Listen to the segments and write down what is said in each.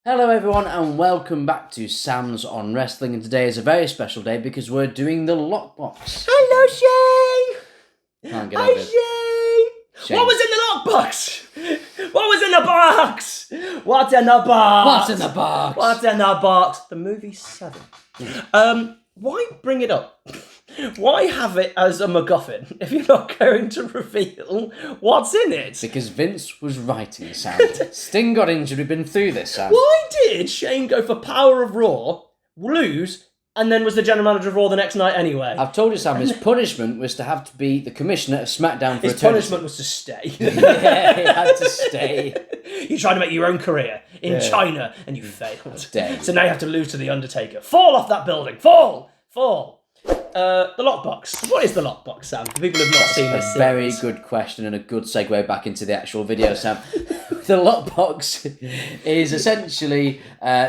Hello everyone and welcome back to Sam's on Wrestling, and today is a very special day because we're doing the lockbox. Hello, Shane! Can't get Hi, over it. Shane! What was in the lockbox? What was in the box? What's in the box? What's in the box? What's in the box? The movie 7. Why bring it up? Why have it as a MacGuffin if you're not going to reveal what's in it? Because Vince was writing, Sam. Sting got injured, we've been through this, Sam. Why did Shane go for Power of Raw, lose, and then was the general manager of Raw the next night anyway? I've told you, Sam, his punishment was to have to be the commissioner of SmackDown for His eternity. punishment was to stay. Yeah, he had to stay. You tried to make your own career in China and you failed. Dang. So now you have to lose to The Undertaker. Fall off that building. Fall! The lockbox. What is the lockbox, Sam? For people who have not seen this A very series. good question and a good segue back into the actual video, Sam. The lockbox is essentially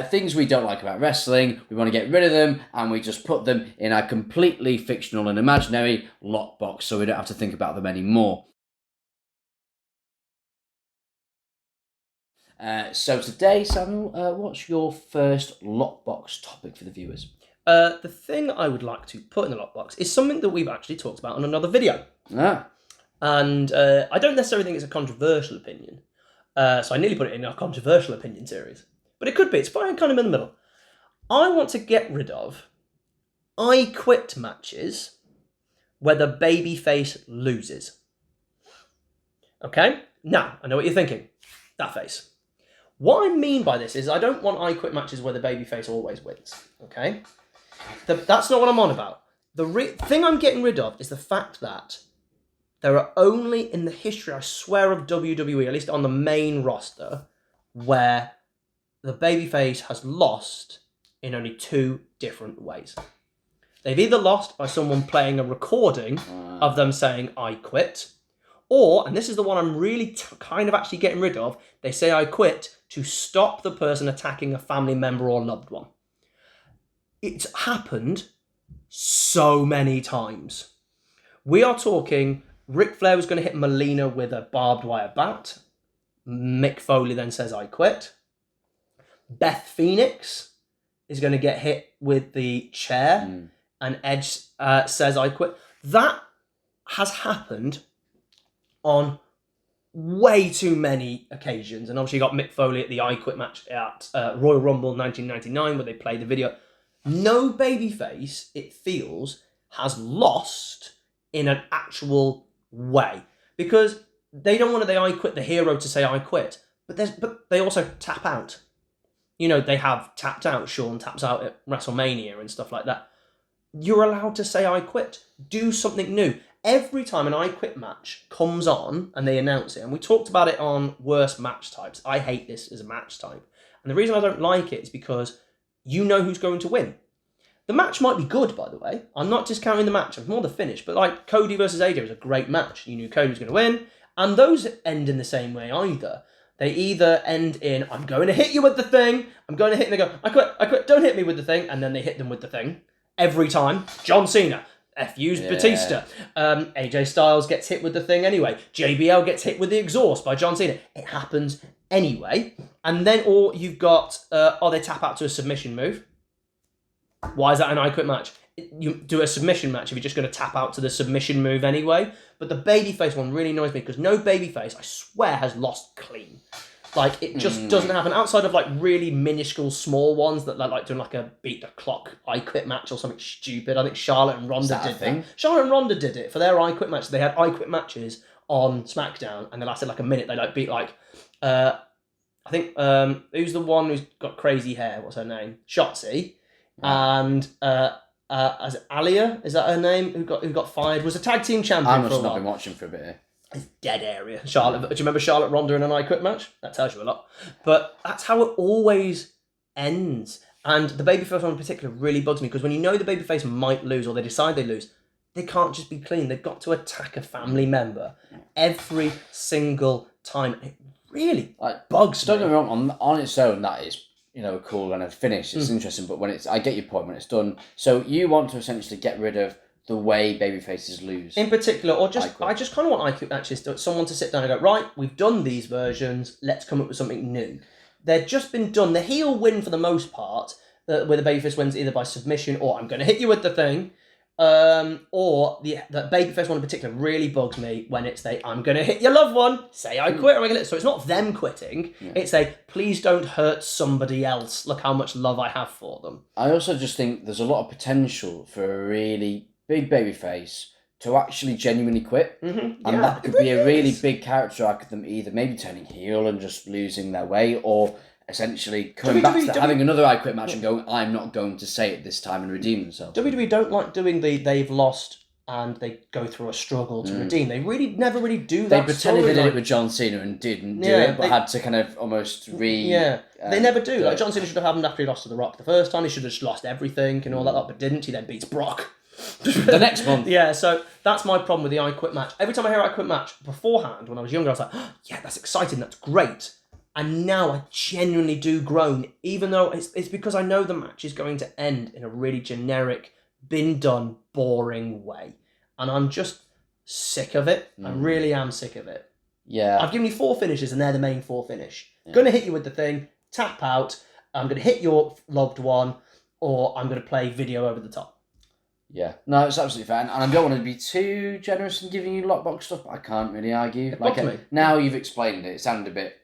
things we don't like about wrestling. We want to get rid of them, and we just put them in a completely fictional and imaginary lockbox so we don't have to think about them anymore. So today, Samuel, what's your first lockbox topic for the viewers? The thing I would like to put in the lockbox is something that we've actually talked about on another video. And I don't necessarily think it's a controversial opinion. So I nearly put it in our controversial opinion series. But it could be. It's fine, kind of in the middle. I want to get rid of I Quit matches where the babyface loses. Okay? Now, I know what you're thinking. That face. What I mean by this is I don't want I Quit matches where the babyface always wins. Okay? That's not what I'm on about. The thing I'm getting rid of is the fact that there are only in the history, I swear, of WWE, at least on the main roster, where the babyface has lost in only 2 different ways. They've either lost by someone playing a recording of them saying, I quit, or, and this is the one I'm really kind of actually getting rid of, they say I quit to stop the person attacking a family member or loved one. It's happened so many times. We are talking, Ric Flair was going to hit Melina with a barbed wire bat. Mick Foley then says, I quit. Beth Phoenix is going to get hit with the chair and Edge says, I quit. That has happened on way too many occasions. And obviously you got Mick Foley at the I Quit match at Royal Rumble 1999 where they played the video. No babyface, it feels, has lost in an actual way. Because they don't want the I Quit the hero to say I quit. But they also tap out. You know, they have tapped out. Shawn taps out at WrestleMania and stuff like that. You're allowed to say I quit. Do something new. Every time an I Quit match comes on and they announce it, and we talked about it on worst match types. I hate this as a match type. And the reason I don't like it is because you know who's going to win. The match might be good, by the way. I'm not discounting the match. It's more the finish. But like Cody versus AJ was a great match. You knew Cody was going to win. And those end in the same way either. They either end in, I'm going to hit you with the thing. I'm going to hit, and they go, I quit, don't hit me with the thing. And then they hit them with the thing. Every time. John Cena. F.U.'s Batista. AJ Styles gets hit with the thing anyway. JBL gets hit with the exhaust by John Cena. It happens anyway. And then, or you've got, they tap out to a submission move. Why is that an I Quit match? You do a submission match if you're just going to tap out to the submission move anyway. But the babyface one really annoys me because no babyface, I swear, has lost clean. Like, it just doesn't happen. Outside of, like, really minuscule small ones that like doing, like, a beat the clock I Quit match or something stupid. I think Charlotte and Ronda did that. Charlotte and Ronda did it for their I Quit match. They had I Quit matches on SmackDown and they lasted, like, a minute. They, like, beat, like, I think, who's the one who's got crazy hair? What's her name? Shotzi. And, as Alia, is that her name? Who got fired? Was a tag team champion I must for a not while. been watching for a bit here. It's dead area. Charlotte, do you remember Charlotte Ronda in an I Quit match? That tells you a lot. But that's how it always ends. And the babyface one in particular really bugs me because when you know the babyface might lose or they decide they lose, they can't just be clean. They've got to attack a family member every single time. It really bugs me. Don't get me wrong, on its own, that is, you know, cool and a finish. It's interesting, but when I get your point when it's done. So you want to essentially get rid of the way babyfaces lose. In particular, or just I just kind of want I Quit matches, someone to sit down and go, right, we've done these versions, let's come up with something new. they've just been done. The heel win for the most part, where the babyface wins either by submission or I'm going to hit you with the thing, or the babyface one in particular really bugs me when it's I'm going to hit your loved one, say I quit, or I'm gonna. So it's not them quitting, it's please don't hurt somebody else, look how much love I have for them. I also just think there's a lot of potential for a really big babyface to actually genuinely quit. And that could be a really big character arc of them either maybe turning heel and just losing their way, or essentially coming back to having another I quit match and going, I'm not going to say it this time, and redeem themselves. WWE don't like doing they've lost and they go through a struggle to redeem. They never really do that. They pretended they did it with John Cena and didn't do it, but had to kind of almost they never do. Like John Cena should have happened after he lost to The Rock the first time. He should have just lost everything and all that, but didn't. He then beats Brock. The next month. Yeah, so that's my problem with the I Quit match. Every time I hear I Quit match beforehand, when I was younger, I was like, oh, yeah, that's exciting, that's great. And now I genuinely do groan, even though it's because I know the match is going to end in a really generic, been done, boring way. And I'm just sick of it. I really am sick of it. Yeah. I've given you 4 finishes and they're the main 4 finish. Going to hit you with the thing, tap out, I'm going to hit your loved one, or I'm going to play video over the top. Yeah, no, it's absolutely fine, and I don't want to be too generous in giving you lockbox stuff, but I can't really argue. Now you've explained it, it sounded a bit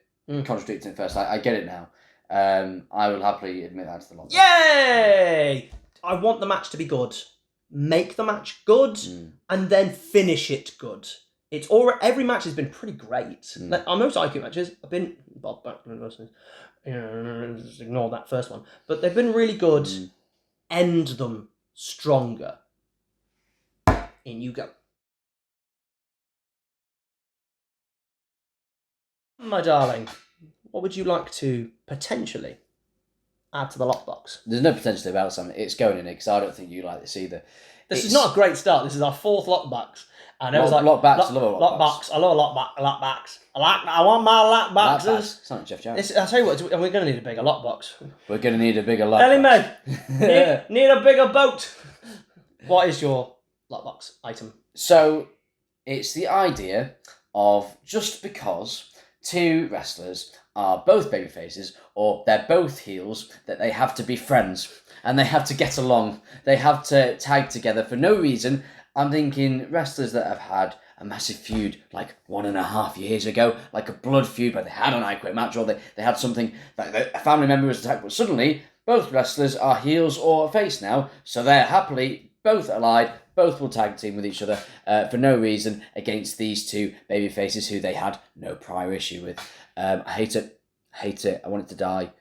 contradicting at first. I get it now. I will happily admit that to the lockbox. Yay! I want the match to be good. Make the match good, and then finish it good. It's every match has been pretty great. Like, our most IQ matches have been Bob Backlund versus, just ignore that first one, but they've been really good. End them stronger. In you go. My darling, what would you like to potentially add to the lockbox? There's no potential about something. It's going in it, because I don't think you like this either. This is not a great start. This is our 4th lockbox. And it was like lockbacks. I love a lockbox. I love a lockbacks. I want my lockboxes. It's not Jeff Jarrett. I'll tell you what, we're going to need a bigger lockbox. We're going to need a bigger lockbox. Ellie Meg, need a bigger boat. What is your lockbox item? So, it's the idea of just because 2 wrestlers are both babyfaces, or they're both heels, that they have to be friends, and they have to get along. They have to tag together for no reason. I'm thinking wrestlers that have had a massive feud like 1.5 years ago, like a blood feud where they had an I Quit match, or they had something like a family member was attacked, but suddenly both wrestlers are heels or face now, so they're happily both allied, both will tag team with each other for no reason against these 2 baby faces who they had no prior issue with. I hate it, I want it to die.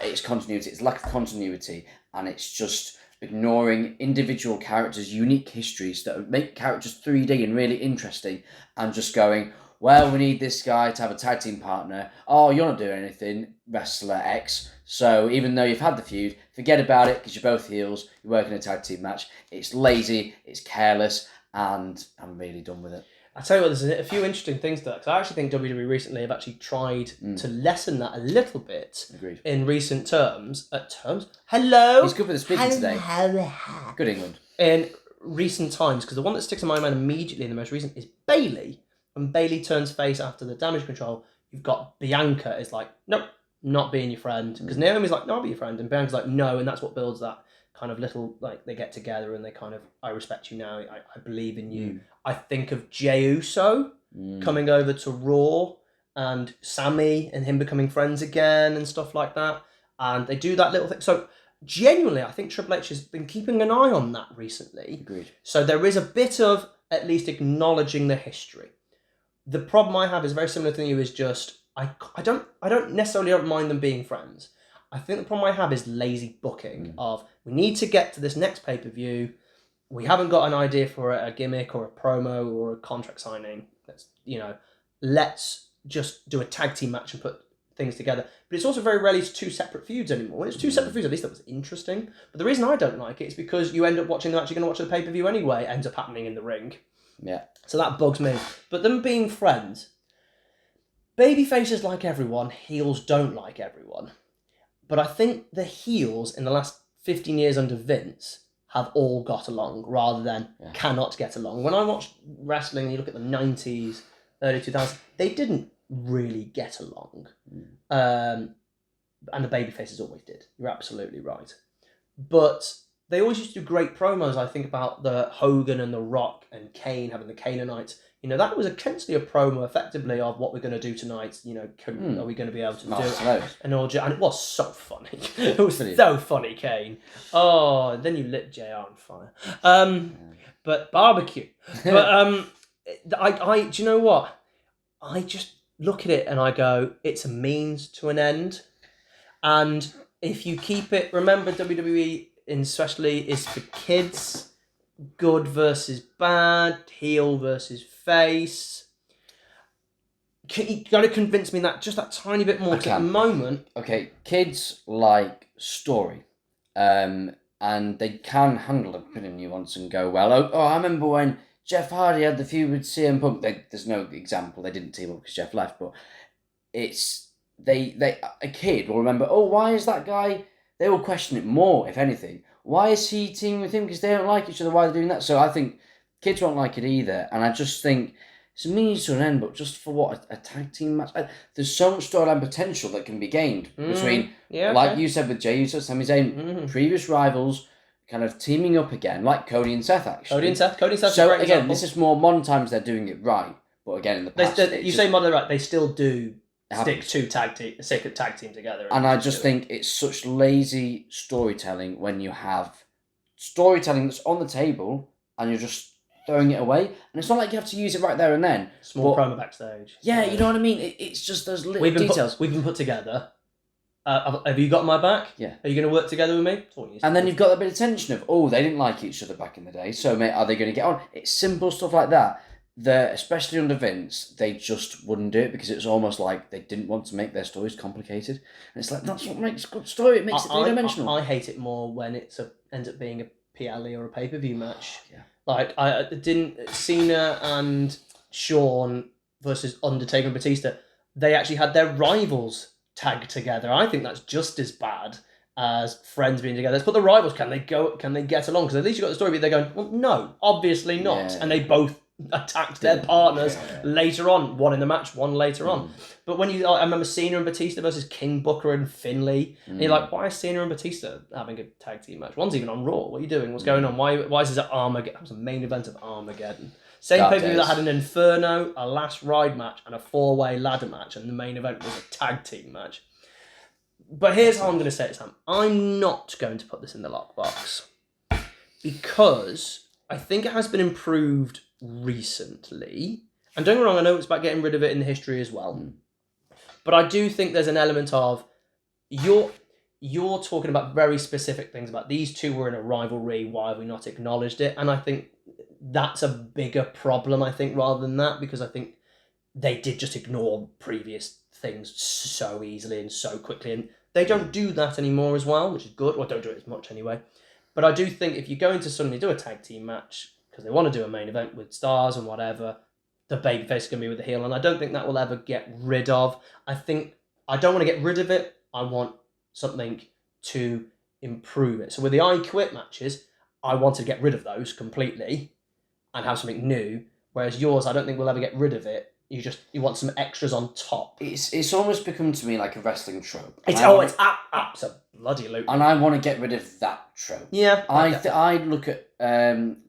It's continuity, it's lack of continuity, and it's just ignoring individual characters' unique histories that make characters 3D and really interesting, and just going, well, we need this guy to have a tag team partner. Oh, you're not doing anything, wrestler X. So even though you've had the feud, forget about it, because you're both heels, you're working a tag team match. It's lazy, it's careless, and I'm really done with it. I tell you what, there's a few interesting things to that, because I actually think WWE recently have actually tried to lessen that a little bit. Agreed. In recent terms. Hello? He's good with the speaking today. Good England. In recent times, because the one that sticks in my mind immediately in the most recent is Bayley. When Bayley turns face after the damage control, you've got Bianca is like, nope, not being your friend. Because Naomi's like, no, I'll be your friend. And Bianca's like, no, and that's what builds that kind of little, like, they get together and they kind of, I respect you now, I believe in you. I think of Jey Uso coming over to Raw, and Sammy and him becoming friends again and stuff like that. And they do that little thing. So genuinely, I think Triple H has been keeping an eye on that recently. Agreed. So there is a bit of at least acknowledging the history. The problem I have is very similar to you, is just, I don't necessarily mind them being friends. I think the problem I have is lazy booking of, we need to get to this next pay-per-view. We haven't got an idea for a gimmick or a promo or a contract signing. Let's just do a tag team match and put things together. But it's also very rarely it's 2 separate feuds anymore. When it's 2 separate feuds, at least that was interesting. But the reason I don't like it is because you end up watching the match you're going to watch the pay-per-view anyway. It ends up happening in the ring. Yeah. So that bugs me. But them being friends, baby faces like everyone, heels don't like everyone. But I think the heels in the last 15 years under Vince have all got along rather than cannot get along. When I watched wrestling, you look at the 90s, early 2000s, they didn't really get along. And the babyfaces always did. You're absolutely right. But they always used to do great promos. I think about the Hogan and The Rock and Kane having the Canaanites. You know, that was essentially a promo, effectively, of what we're going to do tonight. You know, are we going to be able to do it? And it was so funny. It was so funny, Kane. Oh, and then you lit JR on fire. But barbecue. But I do you know what? I just look at it and I go, it's a means to an end. And if you keep it, remember WWE especially is for kids, good versus bad, heel versus face. You got to convince me that just that tiny bit more. At the moment, okay, kids like story, and they can handle a bit of nuance and go, well, oh, I remember when Jeff Hardy had the feud with CM Punk. There's no example; they didn't team up because Jeff left, but it's. A kid will remember, oh, why is that guy? They will question it more, if anything. Why is he teaming with him? Because they don't like each other. Why are they doing that? So I think kids won't like it either. And I just think it's a means to an end, but just for what? A tag team match? There's so much storyline potential that can be gained between, like you said with Jey Uso, Sami Zayn, previous rivals, kind of teaming up again, like Cody and Seth, actually. Cody and Seth. So again, this is more modern times they're doing it right. But again, in the past... say modern right, they still do... stick tag team together. And I just think it's such lazy storytelling when you have storytelling that's on the table and you're just throwing it away. And it's not like you have to use it right there and then. Small promo backstage. Yeah, you know what I mean? It's just those little details. We've been put together. Have you got my back? Yeah. Are you going to work together with me? And then you've got that bit of tension of, oh, they didn't like each other back in the day, so mate, are they going to get on? It's simple stuff like that. Especially under Vince, they just wouldn't do it because it's almost like they didn't want to make their stories complicated. And it's like, that's what makes a good story. It makes it three-dimensional. I hate it more when it ends up being a PLE or a pay-per-view match. Yeah. Like, I didn't... Cena and Shawn versus Undertaker and Batista, they actually had their rivals tag together. I think that's just as bad as friends being together. Let's put the rivals. Can they get along? Because at least you've got the story, but they're going, well, no, obviously not. Yeah. And they both attacked their partners later on. One in the match, one later on. But when I remember Cena and Batista versus King Booker and Finlay. And you're like, why is Cena and Batista having a tag team match? One's even on Raw. What are you doing? What's going on? Why is this at Armageddon? That was the main event of Armageddon. Same pay-per-view that had an Inferno, a last ride match, and a 4-way ladder match, and the main event was a tag team match. But here's how I'm going to say it, Sam. I'm not going to put this in the lockbox because I think it has been improved recently. And don't get me wrong, I know it's about getting rid of it in the history as well. But I do think there's an element of you're talking about very specific things about these two were in a rivalry, why have we not acknowledged it? And I think that's a bigger problem, I think, rather than that, because I think they did just ignore previous things so easily and so quickly. And they don't do that anymore as well, which is good. Well, don't do it as much anyway. But I do think if you're going to suddenly do a tag team match, because they want to do a main event with stars and whatever, the babyface is going to be with the heel. And I don't think that will ever get rid of. I think I don't want to get rid of it. I want something to improve it. So with the I Quit matches, I want to get rid of those completely and have something new. Whereas yours, I don't think we'll ever get rid of it. You want some extras on top. It's almost become to me like a wrestling trope. It's absolutely. And I want to get rid of that trope. Yeah. I look at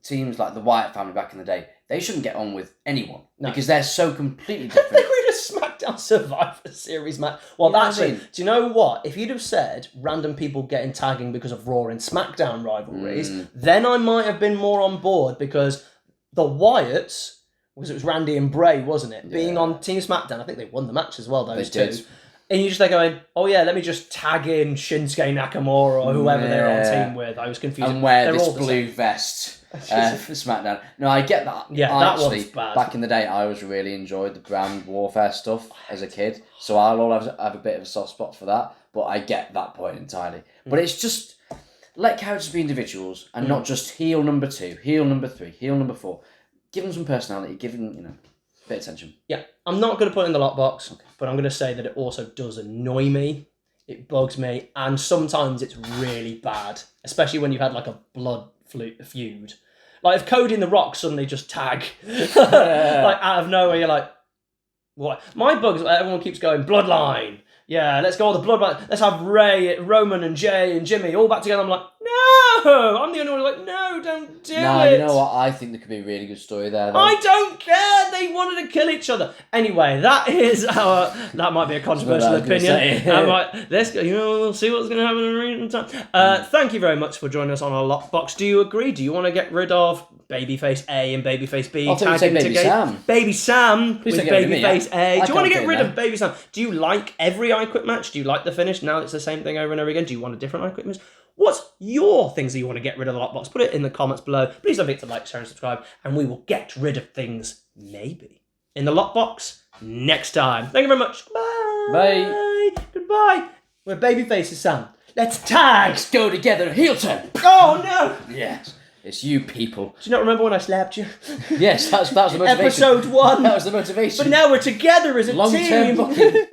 teams like the Wyatt family back in the day. They shouldn't get on with anyone because they're so completely different. They were in a SmackDown Survivor Series match. Well, actually, do you know what? If you'd have said random people getting tagging because of Raw and SmackDown rivalries, then I might have been more on board because the Wyatts, because it was Randy and Bray, wasn't it? Yeah. Being on Team SmackDown, I think they won the match as well, those two. Did. And you're just there going, oh yeah, let me just tag in Shinsuke Nakamura or whoever they're on team with. I was confused. And wear this blue vest for SmackDown. No, I get that. Yeah, that one's bad. Back in the day, I always really enjoyed the brand warfare stuff as a kid. So I'll always have a bit of a soft spot for that. But I get that point entirely. But it's just, let characters be individuals and not just heel number 2, heel number 3, heel number 4. Give them some personality, give them, a bit of attention. Yeah, I'm not going to put it in the lockbox, but I'm going to say that it also does annoy me. It bugs me, and sometimes it's really bad, especially when you've had like a blood feud. Like if Cody and The Rock suddenly just tag, like out of nowhere, you're like, What? My bugs, everyone keeps going, Bloodline. Yeah, let's go all the Bloodline. Let's have Ray, Roman and Jay and Jimmy all back together. I'm like, no! I'm the only one who's like, no, don't do it. No, you know what? I think there could be a really good story there, though. I don't care. They wanted to kill each other. Anyway, that is our. That might be a controversial opinion. Let's go. We'll see what's going to happen in recent time. Thank you very much for joining us on our Lockbox. Do you agree? Do you want to get rid of Babyface A and Babyface B? I thought you'd say Baby Sam. Baby Sam with Babyface A. Do you want to get rid of of Baby Sam? Do you like every I Quit match? Do you like the finish? Now it's the same thing over and over again. Do you want a different I Quit match? What's your things that you want to get rid of the Lockbox? Put it in the comments below. Please don't forget to like, share, and subscribe, and we will get rid of things, maybe, in the Lockbox next time. Thank you very much. Bye. Bye. Goodbye. We're Babyface Sam. Let's tag. Let's go together, heel turn. Oh, no. Yes. It's you people. Do you not remember when I slapped you? Yes, that was the motivation. Episode 1. That was the motivation. But now we're together as a team. Long-term booking.